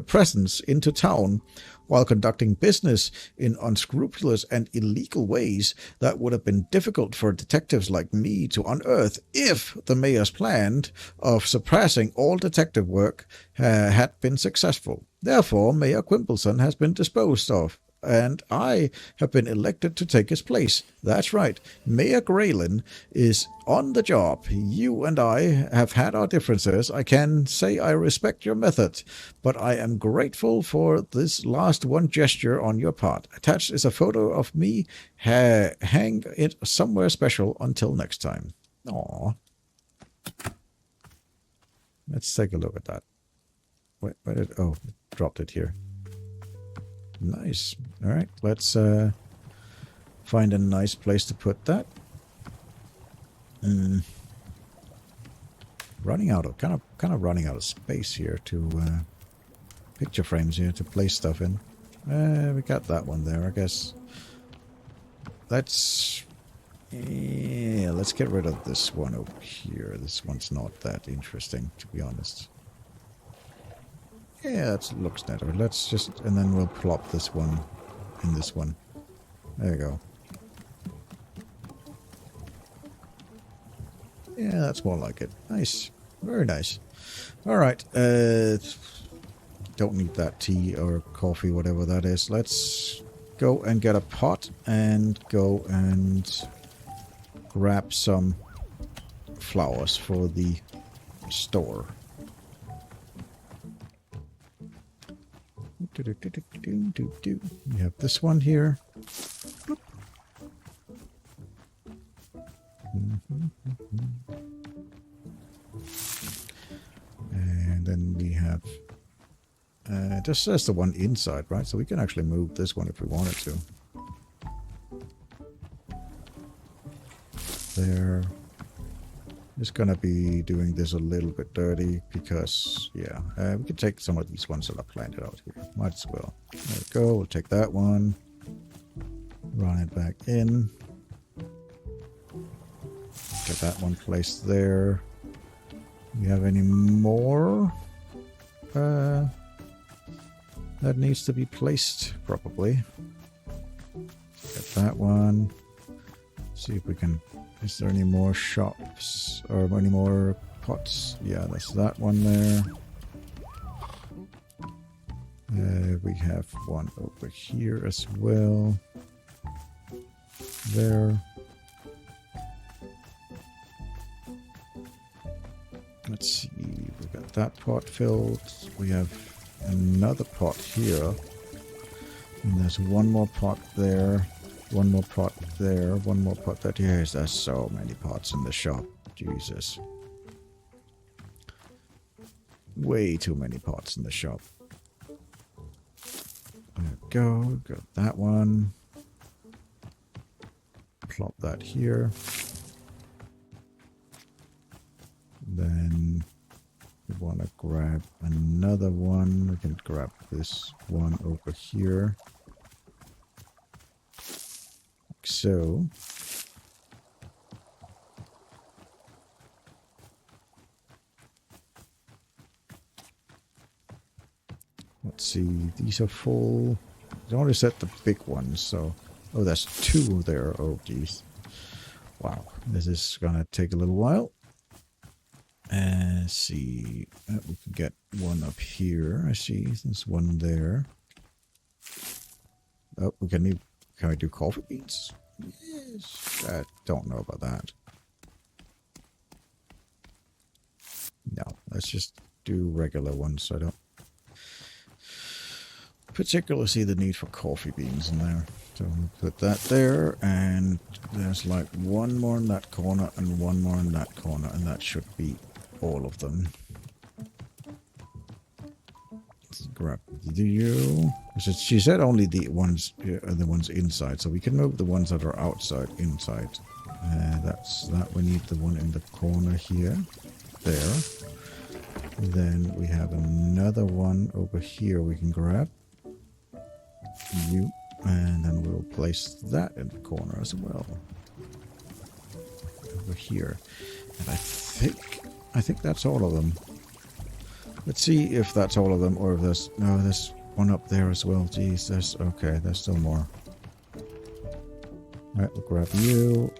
presence into town while conducting business in unscrupulous and illegal ways that would have been difficult for detectives like me to unearth if the mayor's plan of suppressing all detective work had been successful. Therefore, Mayor Quimbleson has been disposed of, and I have been elected to take his place. That's right, Mayor Graylin is on the job. You and I have had our differences. I can say I respect your method, but I am grateful for this last one gesture on your part. Attached is a photo of me. Hang it somewhere special until next time. Aww. Let's take a look at that. Where did... Oh, dropped it here. Nice. All right, let's find a nice place to put that. Running out of kind of running out of space here to picture frames here to place stuff in. We got that one there, I guess. Let's get rid of this one over here. This one's not that interesting, to be honest. Yeah, it looks better. Let's just... And then we'll plop this one in this one. There you go. Yeah, that's more like it. Nice. Very nice. Alright. Don't need that tea or coffee, whatever that is. Let's go and get a pot and go and grab some flowers for the store. We have this one here. And then we have just as the one inside, right? So we can actually move this one if we wanted to. There. Just gonna be doing this a little bit dirty because, yeah, we can take some of these ones that are planted out here. Might as well. There we go. We'll take that one. Run it back in. Get that one placed there. We have any more that needs to be placed? Probably. Get that one. See if we can. Is there any more shops or any more pots? Yeah, that's that one there. We have one over here as well. There. Let's see. We got that pot filled. We have another pot here. And there's one more pot there. One more pot there. One more pot there. Yes, there's so many pots in the shop. Jesus. Way too many pots in the shop. There we go. Got that one. Plop that here. Then we want to grab another one. We can grab this one over here. Like so. Let's see. These are full. I only set the big ones, so... Oh, there's two there. Oh, geez. Wow. This is gonna take a little while. See. We can get one up here. I see. There's one there. Oh, we can we do coffee beans? Yes. I don't know about that. No, let's just do regular ones so I don't particularly see the need for coffee beans in there. So we'll put that there, and there's like one more in that corner and one more in that corner, and that should be all of them. Let's grab you. She said only the ones inside, so we can move the ones that are outside inside. That's that. We need the one in the corner here. There. Then we have another one over here we can grab. You. And then we'll place that in the corner as well. Over here. And I think that's all of them. Let's see if that's all of them, or if there's... No, there's one up there as well. Jeez, there's... Okay, there's still more. Alright, we'll grab you.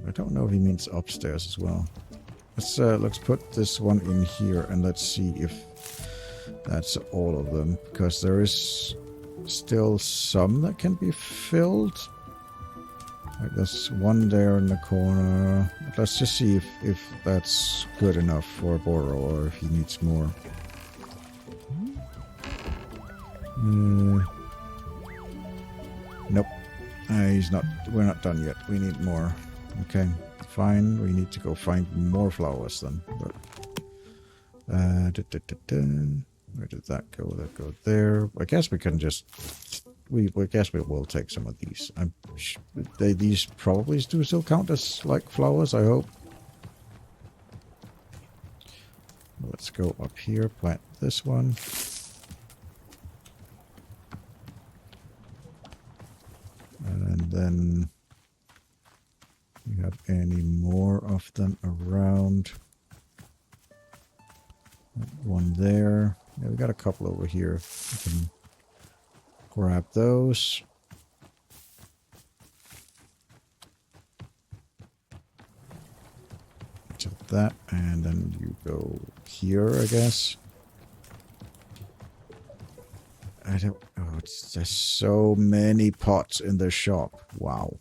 I don't know if he means upstairs as well. Let's put this one in here, and let's see if that's all of them. Because there is still some that can be filled. Like there's one there in the corner. Let's just see if that's good enough for Boro, or if he needs more. Nope. He's not. We're not done yet. We need more. Okay, fine. We need to go find more flowers then. But where did that go? That go there. I guess we can just. I guess we will take some of these. These probably do still count as like flowers, I hope. Let's go up here, plant this one. And then we have any more of them around. One there. Yeah, we got a couple over here. We can grab those. Take that, and then you go here, I guess. I don't... Oh, there's so many pots in the shop. Wow.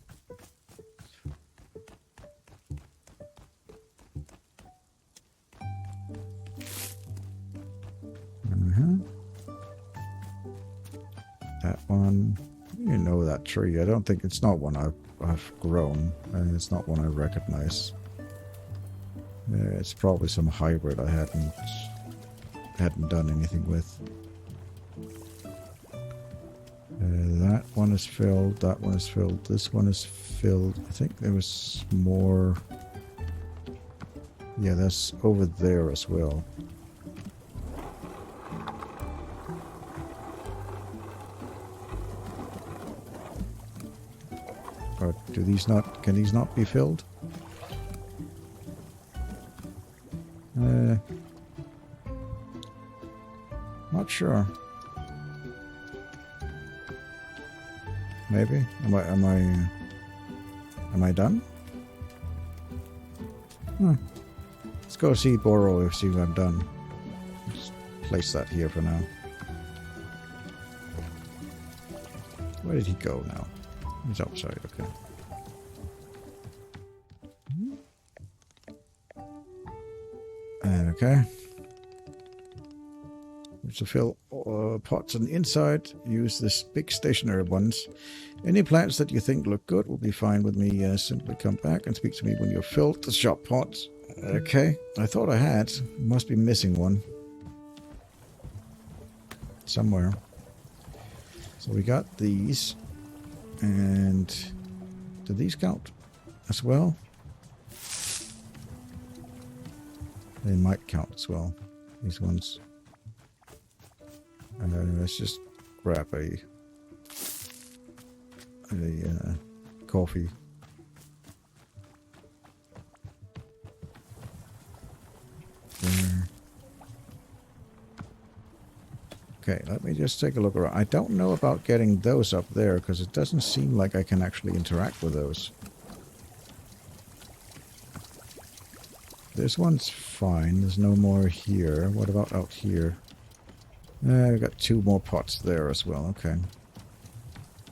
That one. You know that tree. I don't think it's not one I've grown. It's not one I recognize. It's probably some hybrid I hadn't done anything with. That one is filled. That one is filled. This one is filled. I think there was more. Yeah, that's over there as well. Or do these not? Can these not be filled? Not sure. Maybe. Am I done? Let's go see Boro if see what I'm done. Just place that here for now. Where did he go now? He's outside, okay. Okay. To fill pots on the inside, use this big stationary ones. Any plants that you think look good will be fine with me. Simply come back and speak to me when you're filled the shop pots. Okay, I thought I had. Must be missing one. Somewhere. So we got these. And do these count as well? They might count as well. These ones. Let's just grab a coffee. There. Okay, let me just take a look around. I don't know about getting those up there because it doesn't seem like I can actually interact with those. This one's fine. There's no more here. What about out here? We've got 2 more pots there as well. Okay.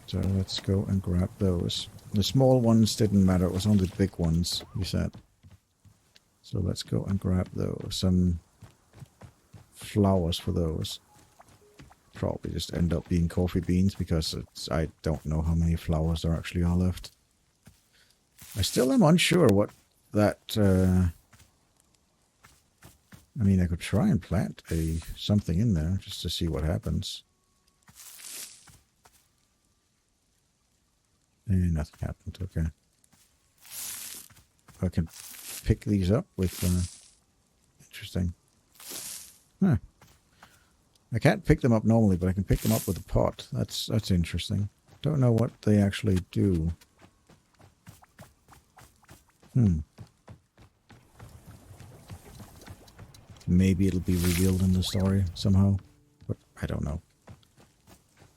So let's go and grab those. The small ones didn't matter. It was only the big ones, you said. So let's go and grab those. Some flowers for those. Probably just end up being coffee beans because I don't know how many flowers there actually are left. I still am unsure what that... I mean, I could try and plant something in there just to see what happens. And nothing happened. Okay. I can pick these up with... interesting. Huh. I can't pick them up normally, but I can pick them up with a pot. That's interesting. Don't know what they actually do. Maybe it'll be revealed in the story somehow, but I don't know.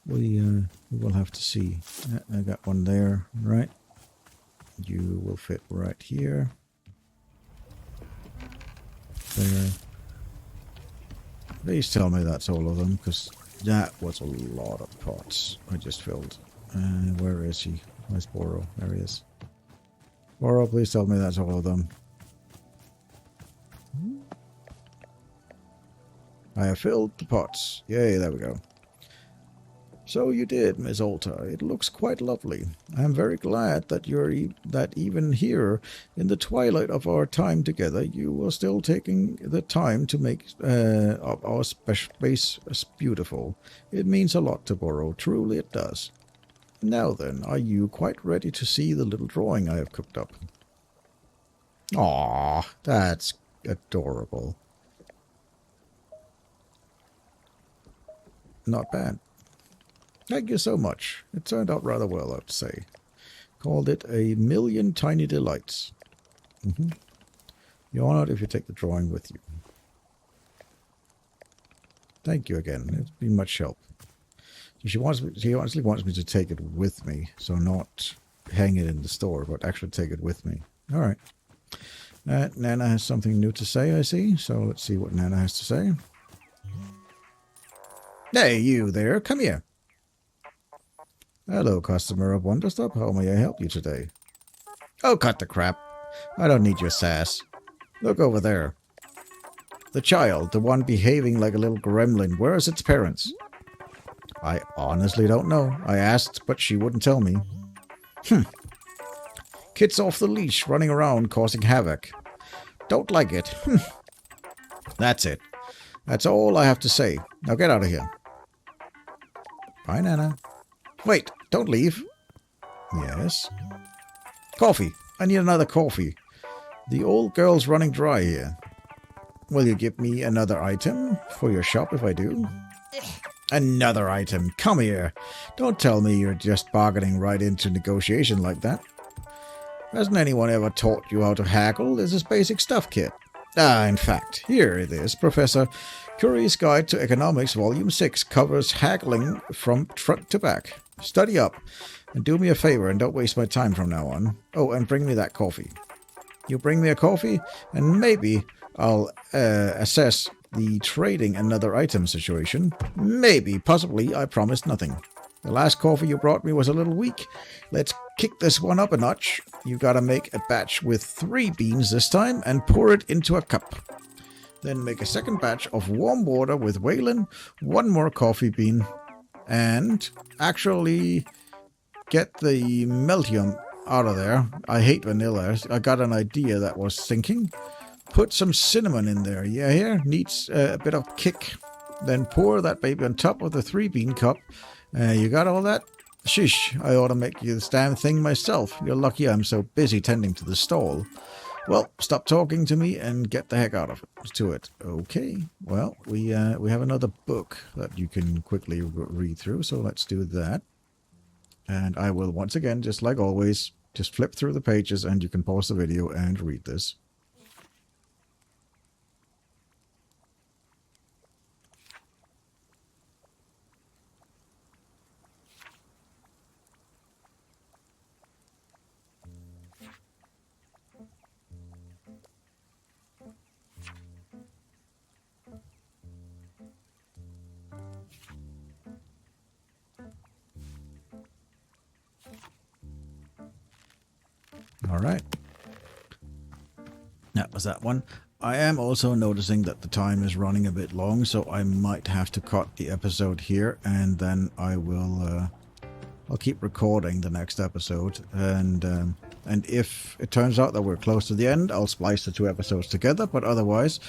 We will have to see. I got one there, right? You will fit right here. There. Please tell me that's all of them, because that was a lot of pots I just filled. Where is he? Where's Boro? There he is. Boro, please tell me that's all of them. I have filled the pots. Yay, there we go. So you did, Miss Alta. It looks quite lovely. I am very glad that that even here, in the twilight of our time together, you are still taking the time to make our space beautiful. It means a lot to Boro. Truly it does. Now then, are you quite ready to see the little drawing I have cooked up? Aww, that's adorable. Not bad. Thank you so much. It turned out rather well, I have to say. Called it A Million Tiny Delights. You're honored if you take the drawing with you. Thank you again. It's been much help. She honestly wants me to take it with me, so not hang it in the store, but actually take it with me. All right. Nana has something new to say, I see. So let's see what Nana has to say. Hey, you there. Come here. Hello, customer of WanderStop. How may I help you today? Oh, cut the crap. I don't need your sass. Look over there. The child, the one behaving like a little gremlin. Where is its parents? I honestly don't know. I asked, but she wouldn't tell me. Kids off the leash, running around, causing havoc. Don't like it. That's it. That's all I have to say. Now get out of here. Bye, Nana. Wait, don't leave. Yes? Coffee. I need another coffee. The old girl's running dry here. Will you give me another item for your shop if I do? Another item. Come here. Don't tell me you're just bargaining right into negotiation like that. Hasn't anyone ever taught you how to haggle? This is basic stuff, kid. In fact, here it is. Professor Curie's Guide to Economics, Volume 6, covers haggling from front to back. Study up, and do me a favor and don't waste my time from now on. Oh, and bring me that coffee. You bring me a coffee, and maybe I'll assess the trading another item situation. Maybe, possibly, I promise nothing. The last coffee you brought me was a little weak. Let's kick this one up a notch. You gotta make a batch with 3 beans this time and pour it into a cup. Then make a second batch of warm water with Waylon, 1 more coffee bean, and actually get the Meltium out of there. I hate vanilla. I got an idea that was thinking. Put some cinnamon in there. Yeah, here needs a bit of kick. Then pour that baby on top of the 3-bean cup. You got all that? Shish, I ought to make you this damn thing myself. You're lucky I'm so busy tending to the stall. Well, stop talking to me and get the heck out of it. To it. Okay. Well, we have another book that you can quickly read through, so let's do that. And I will once again, just like always, just flip through the pages and you can pause the video and read this. All right. That was that one. I am also noticing that the time is running a bit long, so I might have to cut the episode here, and then I will I'll keep recording the next episode, and if it turns out that we're close to the end, I'll splice the 2 episodes together. But otherwise,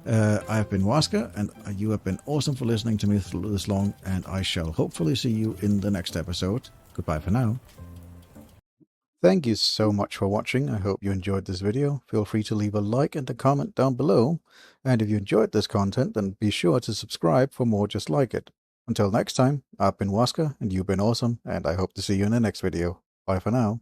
I've been Wazka, and you have been awesome for listening to me this long, and I shall hopefully see you in the next episode. Goodbye for now. Thank you so much for watching. I hope you enjoyed this video. Feel free to leave a like and a comment down below. And if you enjoyed this content, then be sure to subscribe for more just like it. Until next time, I've been Wazka, and you've been awesome, and I hope to see you in the next video. Bye for now.